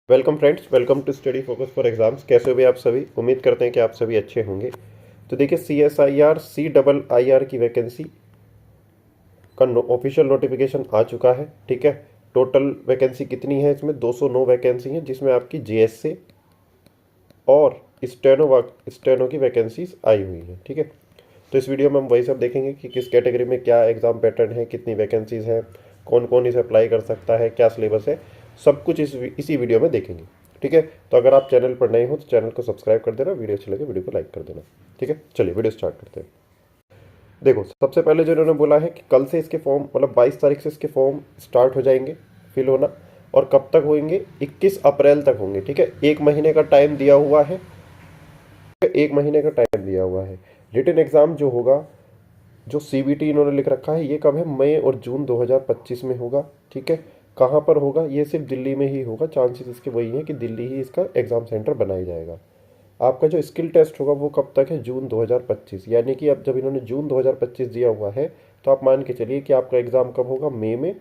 Welcome friends, welcome to Study Focus for exams. कैसे हो भी आप सभी? उम्मीद करते हैं कि आप सभी अच्छे होंगे। तो देखिए, CSIR CIIR की वैकेंसी का ऑफिशियल नोटिफिकेशन आ चुका है। ठीक है, टोटल वैकेंसी कितनी है? इसमें 209 वैकेंसी है, जिसमें आपकी JSA और स्टेनो की वैकेंसीज आई हुई है। ठीक है, तो इस वीडियो में हम वही सब देखेंगे कि किस कैटेगरी में क्या एग्ज़ाम पैटर्न है, कितनी वैकेंसीज हैं, कौन कौन इसे अप्लाई कर सकता है, क्या सिलेबस है, सब कुछ इसी वीडियो में देखेंगे। ठीक है, तो अगर आप चैनल पर नए हो तो चैनल को सब्सक्राइब कर देना, वीडियो अच्छी लगे वीडियो को लाइक कर देना। ठीक है, चलिए वीडियो स्टार्ट करते हैं। देखो, सबसे पहले जो इन्होंने बोला है कि कल से इसके फॉर्म, मतलब 22 तारीख से इसके फॉर्म स्टार्ट हो जाएंगे फिल होना, और कब तक होंगे? 21 अप्रैल तक होंगे। ठीक है, एक महीने का टाइम दिया हुआ है, एक महीने का टाइम दिया हुआ है। रिटन एग्ज़ाम जो होगा, जो CBT इन्होंने लिख रखा है, ये कब है? मई और जून 2025 में होगा। ठीक है, कहाँ पर होगा? ये सिर्फ दिल्ली में ही होगा। चांसेस इसके वही हैं कि दिल्ली ही इसका एग्ज़ाम सेंटर बनाया जाएगा। आपका जो स्किल टेस्ट होगा वो कब तक है? जून 2025। यानी कि अब जब इन्होंने जून 2025 दिया हुआ है, तो आप मान के चलिए कि आपका एग्ज़ाम कब होगा? मई में,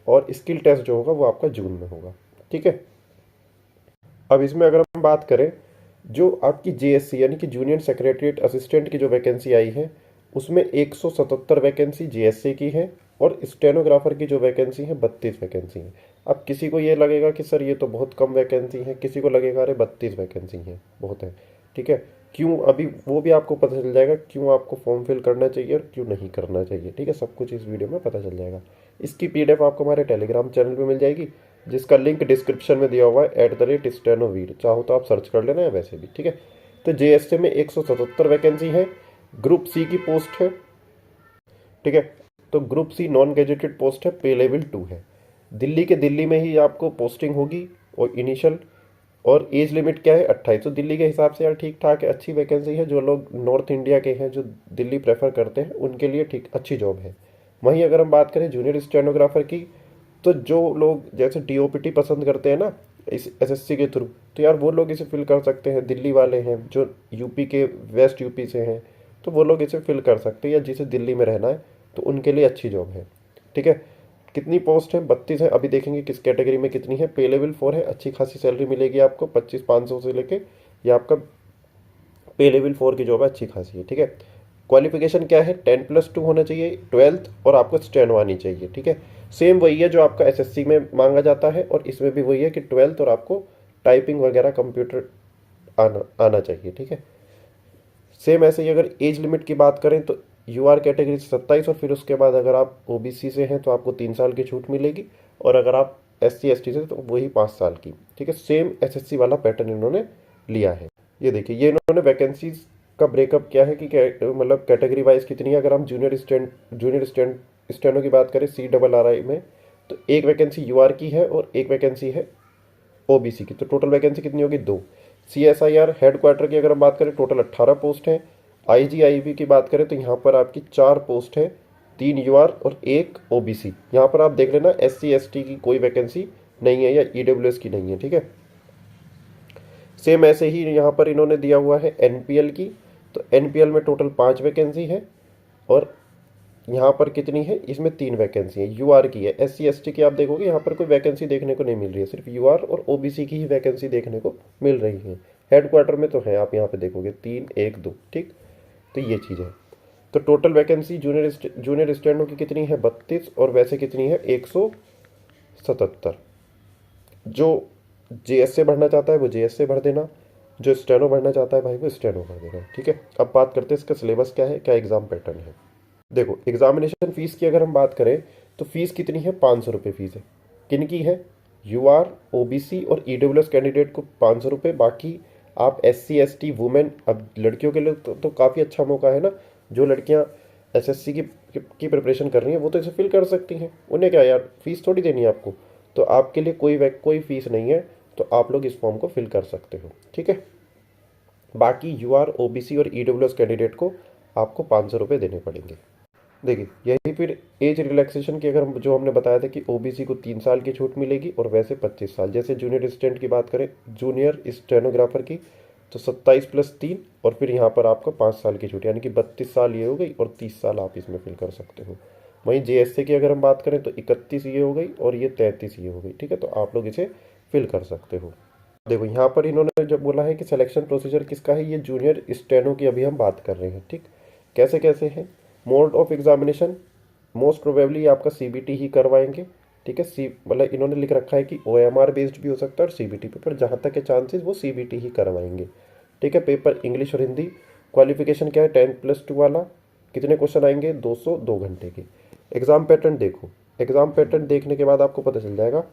और स्किल टेस्ट जो होगा वो आपका जून में होगा। ठीक है, अब इसमें अगर हम बात करें, जो आपकी JSC यानी कि जूनियर सेक्रेटरीट असिस्टेंट की जो वैकेंसी आई है, उसमें 177 वैकेंसी JSA की है, और स्टेनोग्राफर की जो वैकेंसी है 32 वैकेंसी है। अब किसी को ये लगेगा कि सर ये तो बहुत कम वैकेंसी है, किसी को लगेगा अरे 32 वैकेंसी है, बहुत है। ठीक है, क्यों? अभी वो भी आपको पता चल जाएगा क्यों आपको फॉर्म फिल करना चाहिए और क्यों नहीं करना चाहिए। ठीक है, सब कुछ इस वीडियो में पता चल जाएगा। इसकी PDF आपको हमारे टेलीग्राम चैनल पर मिल जाएगी, जिसका लिंक डिस्क्रिप्शन में दिया हुआ है, @स्टेनोवीर। चाहो तो आप सर्च कर लेना है वैसे भी। ठीक है, तो JSA में 177 वैकेंसी है, ग्रुप C की पोस्ट है। ठीक है, तो group C non gazetted post है, पे लेवल 2 है। दिल्ली में ही आपको पोस्टिंग होगी, और इनिशियल, और एज लिमिट क्या है? 28। तो दिल्ली के हिसाब से यार ठीक ठाक है, अच्छी वैकेंसी है। जो लोग नॉर्थ इंडिया के हैं, जो दिल्ली प्रेफर करते हैं, उनके लिए ठीक अच्छी जॉब है। वहीं अगर हम बात करें जूनियर स्टेनोग्राफर की, तो जो लोग जैसे DOPT पसंद करते हैं ना इस SSC के थ्रू, तो यार वो लोग इसे फिल कर सकते हैं। दिल्ली वाले हैं जो यूपी के, वेस्ट यूपी से हैं, तो वो लोग इसे फिल कर सकते हैं, या जिसे दिल्ली में रहना है तो उनके लिए अच्छी जॉब है। ठीक है, कितनी पोस्ट है? 32 है। अभी देखेंगे किस कैटेगरी में कितनी है। पे लेवल 4 है, अच्छी खासी सैलरी मिलेगी आपको, 25,500 से लेके, ये आपका पे लेवल 4 की जॉब है, अच्छी खासी है। ठीक है, क्वालिफिकेशन क्या है? 10+2 होना चाहिए, 12th, और आपको स्टेनो आनी चाहिए। ठीक है, सेम वही है जो आपका SSC में मांगा जाता है, और इसमें भी वही है कि 12th, और आपको टाइपिंग वगैरह कंप्यूटर आना आना चाहिए। ठीक है, सेम ऐसे ही अगर एज लिमिट की बात करें तो UR कैटेगरी से 27, और फिर उसके बाद अगर आप OBC से हैं तो आपको 3 साल की छूट मिलेगी, और अगर आप SC ST से तो वही 5 साल की। ठीक है, सेम SSC वाला पैटर्न इन्होंने लिया है। ये देखिए, ये इन्होंने वैकेंसीज का ब्रेकअप क्या है कि मतलब कैटेगरी वाइज कितनी है। अगर हम जूनियर स्टेनो की बात करें CIII में, तो एक वैकेंसी UR की है और एक वैकेंसी है OBC की। तो टोटल वैकेंसी कितनी होगी? 2। CSIR हेड क्वार्टर की अगर हम बात करें, टोटल 18 पोस्ट है। IGIB की बात करें तो यहाँ पर आपकी 4 पोस्ट है, 3 UR और 1 OBC। यहाँ पर आप देख लेना, SC ST की कोई वैकेंसी नहीं है, या EWS की नहीं है। ठीक है, सेम ऐसे ही यहाँ पर इन्होंने दिया हुआ है NPL की। तो NPL में टोटल 5 वैकेंसी है, और यहाँ पर कितनी है? इसमें 3 वैकेंसी है, UR की है। SC ST की आप देखोगे यहाँ पर कोई वैकेंसी देखने को नहीं मिल रही है, सिर्फ UR और OBC की ही वैकेंसी देखने को मिल रही है। हेड क्वार्टर में तो है, आप यहाँ पे देखोगे 3, 1, 2। ठीक, तो ये चीज़ है। तो टोटल वैकेंसी जूनियर स्टैंडो की कितनी है? 32, और वैसे कितनी है? 177। जो JSA भरना चाहता है वो JSA भर देना, जो स्टेनो भरना चाहता है भाई वो स्टेनो भर देना। ठीक है, अब बात करते हैं इसका सिलेबस क्या है, क्या एग्जाम पैटर्न है। देखो, एग्जामिनेशन फीस की अगर हम बात करें तो फीस कितनी है? 500 रुपये फीस है। किन की है? UR, OBC और EWS कैंडिडेट को 500 रुपये। बाकी आप SC ST वुमेन, अब लड़कियों के लिए तो काफ़ी अच्छा मौका है ना। जो लड़कियां SSC की प्रिपरेशन कर रही हैं वो तो इसे फिल कर सकती हैं, उन्हें क्या यार फीस थोड़ी देनी है आपको। तो आपके लिए कोई फीस नहीं है, तो आप लोग इस फॉर्म को फिल कर सकते हो। ठीक है, बाकी UR, OBC और EWS कैंडिडेट को आपको 500 रुपये देने पड़ेंगे। देखिए, यही फिर एज रिलैक्सेशन की अगर जो हमने बताया था कि OBC को 3 साल की छूट मिलेगी, और वैसे 25 साल। जैसे जूनियर असिस्टेंट की बात करें, जूनियर स्टेनोग्राफर की, तो 27+3, और फिर यहाँ पर आपको 5 साल की छूट, यानी कि 32 साल ये हो गई, और 30 साल आप इसमें फिल कर सकते हो। वहीं JSA की अगर हम बात करें तो 31 ये हो गई, और ये 33 ये हो गई। ठीक है, तो आप लोग इसे फिल कर सकते हो। देखो यहाँ पर इन्होंने जब बोला है कि सिलेक्शन प्रोसीजर किसका है, ये जूनियर स्टेनो की अभी हम बात कर रहे हैं। ठीक, कैसे कैसे है mode of examination, most probably आपका सीबीटी ही करवाएंगे। ठीक है, सी मतलब इन्होंने लिख रखा है कि ओएमआर बेस्ड भी हो सकता है और सीबीटी पेपर, जहाँ तक के चांसेस वो सीबीटी ही करवाएंगे। ठीक है, पेपर इंग्लिश और हिंदी। क्वालिफिकेशन क्या है, 10+2 वाला। कितने क्वेश्चन आएंगे, 200 2 घंटे के। एग्जाम पैटर्न देखो, एग्जाम पैटर्न देखने के बाद आपको पता चल जाएगा।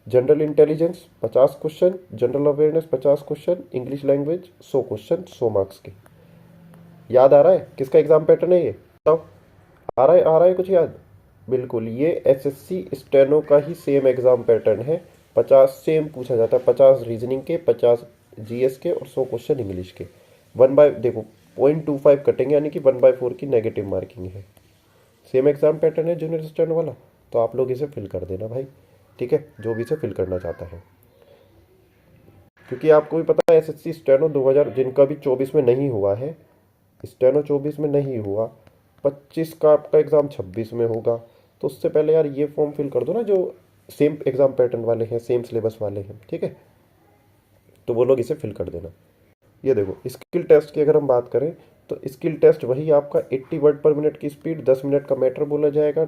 General intelligence 50 question, general awareness 50 question, English language 100 question 100 marks के। याद आ रहा है किसका एग्जाम पैटर्न है ये, बताओ। आ रहा है कुछ याद? बिल्कुल, ये एसएससी स्टेनो का ही सेम एग्जाम पैटर्न है। 50 सेम पूछा जाता है, 50 रीजनिंग के, 50 जीएस के और 100 क्वेश्चन इंग्लिश के। 1/, देखो 0.25 कटेंगे, यानी कि 1/4 की नेगेटिव मार्किंग है। सेम एग्जाम पैटर्न है जूनियर स्टेनो वाला, तो आप लोग इसे फिल कर देना भाई। ठीक है, जो भी इसे फिल करना चाहता है, क्योंकि आपको भी पता है एसएससी स्टेनो 2000 जिनका भी 24 में नहीं हुआ है, स्टेनो 24 में नहीं हुआ, 25 का आपका एग्ज़ाम 26 में होगा। तो उससे पहले यार ये फॉर्म फिल कर दो ना, जो सेम एग्ज़ाम पैटर्न वाले हैं, सेम सिलेबस वाले हैं। ठीक है, तो वो लोग इसे फिल कर देना। ये देखो स्किल टेस्ट की अगर हम बात करें, तो स्किल टेस्ट वही आपका 80 वर्ड पर मिनट की स्पीड, 10 मिनट का मैटर बोला जाएगा।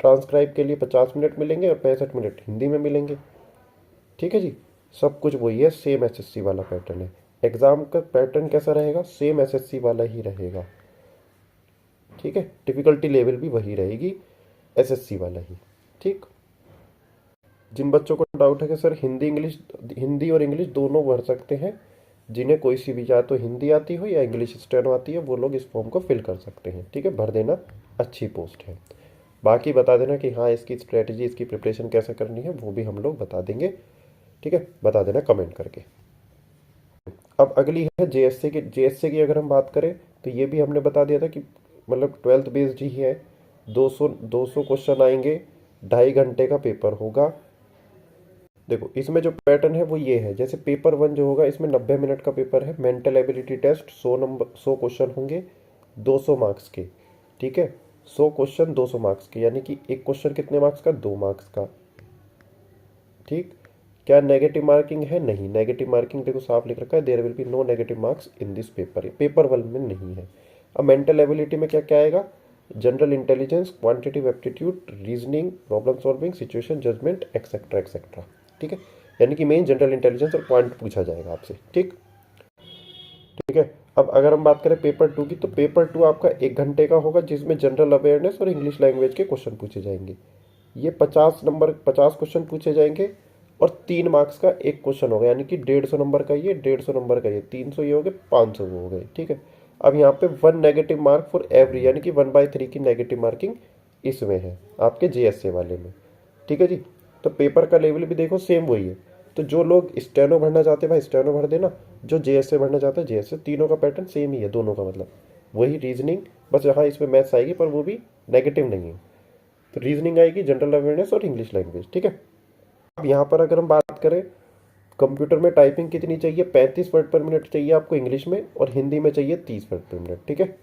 ट्रांसक्राइब के लिए 50 मिनट मिलेंगे और 65 मिनट हिंदी में मिलेंगे। ठीक है जी, सब कुछ वही है, सेम एसएससी वाला पैटर्न है। एग्ज़ाम का पैटर्न कैसा रहेगा, सेम एसएससी वाला ही रहेगा। ठीक है, डिफ़िकल्टी लेवल भी वही रहेगी, एसएससी वाला ही। ठीक, जिन बच्चों को डाउट है कि सर हिंदी और इंग्लिश दोनों भर सकते हैं, जिन्हें कोई सी भी या तो हिंदी आती हो या इंग्लिश स्टेनो आती है, वो लोग इस फॉर्म को फिल कर सकते हैं। ठीक है, भर देना, अच्छी पोस्ट है। बाकी बता देना कि हाँ इसकी स्ट्रेटजी, इसकी प्रिपरेशन कैसे करनी है, वो भी हम लोग बता देंगे। ठीक है, बता देना कमेंट करके। अब अगली है जेएसए की। जेएसए की अगर हम बात करें, तो ये भी हमने बता दिया था कि मतलब 12th बेस्ड ही है। 200 क्वेश्चन आएंगे, 2.5 घंटे का पेपर होगा। देखो इसमें जो पैटर्न है वो ये है, जैसे पेपर 1 जो होगा, इसमें 90 मिनट का पेपर है। मेंटल एबिलिटी टेस्ट 100 क्वेश्चन होंगे, 200 मार्क्स के। ठीक है, 100 क्वेश्चन 200 मार्क्स के, यानी कि एक क्वेश्चन कितने मार्क्स का, 2 मार्क्स का। ठीक, क्या नेगेटिव मार्किंग है, नहीं। नेगेटिव मार्किंग देखो साफ लिख रखा है, there will be no negative marks in this paper. Paper 1 में नहीं है। अब मेंटल एबिलिटी में क्या क्या आएगा, general intelligence, quantitative aptitude, reasoning, problem solving, situation judgement, etcetera etcetera. ठीक है, यानी कि मेन जनरल इंटेलिजेंस और क्वांट पूछा जाएगा आपसे। ठीक, ठीक है। अब अगर हम बात करें पेपर 2 की, तो पेपर 2 आपका 1 घंटे का होगा, जिसमें जनरल अवेयरनेस और इंग्लिश लैंग्वेज के क्वेश्चन पूछे जाएंगे। ये 50 क्वेश्चन पूछे जाएंगे और 3 मार्क्स का एक क्वेश्चन होगा, यानी कि 150 नंबर का ये, 150 नंबर का ये, 300 ये हो गए, 500 वो हो गए। ठीक है, अब यहाँ पे 1 नेगेटिव मार्क फॉर एवरी, यानी कि 1/3 की नेगेटिव मार्किंग इसमें है आपके जेएसए वाले में। ठीक है जी, तो पेपर का लेवल भी देखो सेम वही है। तो जो लोग स्टेनो भरना चाहते हैं भाई स्टेनो भर देना, जो जेएसए भरना चाहता है जेएसए, तीनों का पैटर्न सेम ही है, दोनों का मतलब वही रीजनिंग, बस यहाँ इसमें मैथ्स आएगी, पर वो भी नेगेटिव नहीं है। तो रीजनिंग आएगी, जनरल अवेयरनेस और इंग्लिश लैंग्वेज। ठीक है, अब यहाँ पर अगर हम बात करें, कंप्यूटर में टाइपिंग कितनी चाहिए, 35 वर्ड पर मिनट चाहिए आपको इंग्लिश में, और हिंदी में चाहिए 30 वर्ड पर मिनट। ठीक है,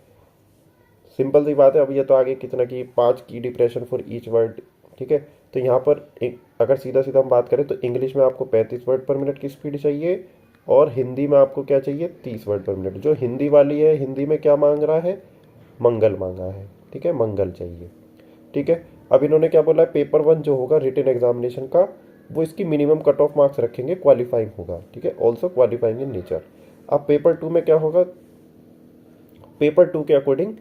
सिंपल सी बात है। अब ये तो आगे कितना की 5 की डिप्रेशन फॉर ईच वर्ड। ठीक है, तो यहाँ पर अगर सीधा सीधा हम बात करें, तो इंग्लिश में आपको 35 वर्ड पर मिनट की स्पीड चाहिए, और हिंदी में आपको क्या चाहिए, 30 वर्ड पर मिनट। जो हिंदी वाली है, हिंदी में क्या मांग रहा है, मंगल मांगा है। ठीक है, मंगल चाहिए। ठीक है, अब इन्होंने क्या बोला है, पेपर 1 जो होगा रिटन एग्जामिनेशन का, वो इसकी मिनिमम कट ऑफ मार्क्स रखेंगे, क्वालिफाइंग होगा। ठीक है, ऑल्सो क्वालिफाइंग इन नेचर। अब पेपर 2 में क्या होगा, पेपर 2 के अकॉर्डिंग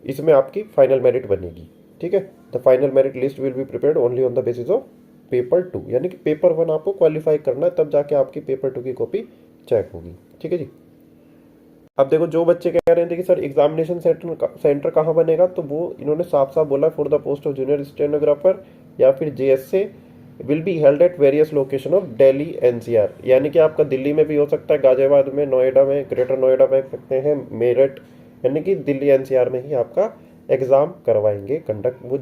इसमें आपकी फाइनल मेरिट बनेगी। ठीक है, the final merit list will be prepared only on the basis of paper 2, यानी कि पेपर 1 आपको क्वालिफाई करना है, तब जाके आपकी पेपर 2 की कॉपी चेक होगी। ठीक है जी, अब देखो जो बच्चे कह रहे थे कि सर एग्जामिनेशन सेंटर कहाँ बनेगा, तो वो इन्होंने साफ साफ बोला, for the post of junior stenographer या फिर JSA will be held at various location of Delhi NCR, यानी कि आपका दिल्ली में भी हो सकता है, गाजियाबाद में, नोएडा में, ग्रेटर नोएडा में सकते हैं, मेरठ, यानी कि दिल्ली एनसीआर में ही आपका एग्ज़ाम करवाएंगे कंडक्ट। वो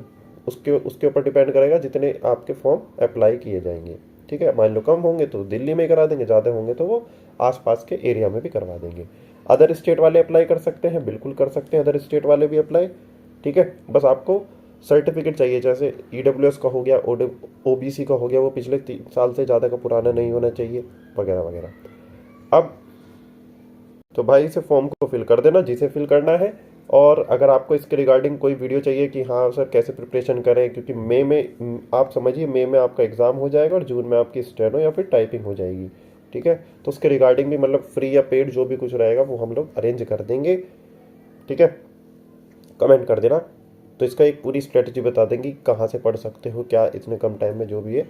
उसके ऊपर डिपेंड करेगा जितने आपके फॉर्म अप्लाई किए जाएंगे। ठीक है, मान लो कम होंगे तो दिल्ली में करा देंगे, ज़्यादा होंगे तो वो आसपास के एरिया में भी करवा देंगे। अदर स्टेट वाले अप्लाई कर सकते हैं, बिल्कुल कर सकते हैं अदर स्टेट वाले भी अप्लाई। ठीक है, बस आपको सर्टिफिकेट चाहिए, जैसे EWS का हो गया, OBC का हो गया, वो पिछले 3 साल से ज़्यादा का पुराना नहीं होना चाहिए, वगैरह वगैरह। अब तो भाई इसे फॉर्म को फिल कर देना जिसे फिल करना है। और अगर आपको इसके रिगार्डिंग कोई वीडियो चाहिए कि हाँ सर कैसे प्रिपरेशन करें, क्योंकि मई में आप समझिए मई में आपका एग्ज़ाम हो जाएगा और जून में आपकी स्टेनो या फिर टाइपिंग हो जाएगी, ठीक है। तो उसके रिगार्डिंग भी मतलब फ्री या पेड जो भी कुछ रहेगा वो हम लोग अरेंज कर देंगे, ठीक है। कमेंट कर देना, तो इसका एक पूरी स्ट्रेटजी बता देंगे कहाँ से पढ़ सकते हो, क्या इतने कम टाइम में जो भी है,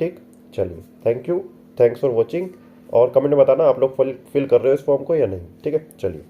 ठीक। चलिए, thank you, thanks for watching. और कमेंट में बताना आप लोग फिल कर रहे हो इस फॉर्म को या नहीं, ठीक है। चलिए।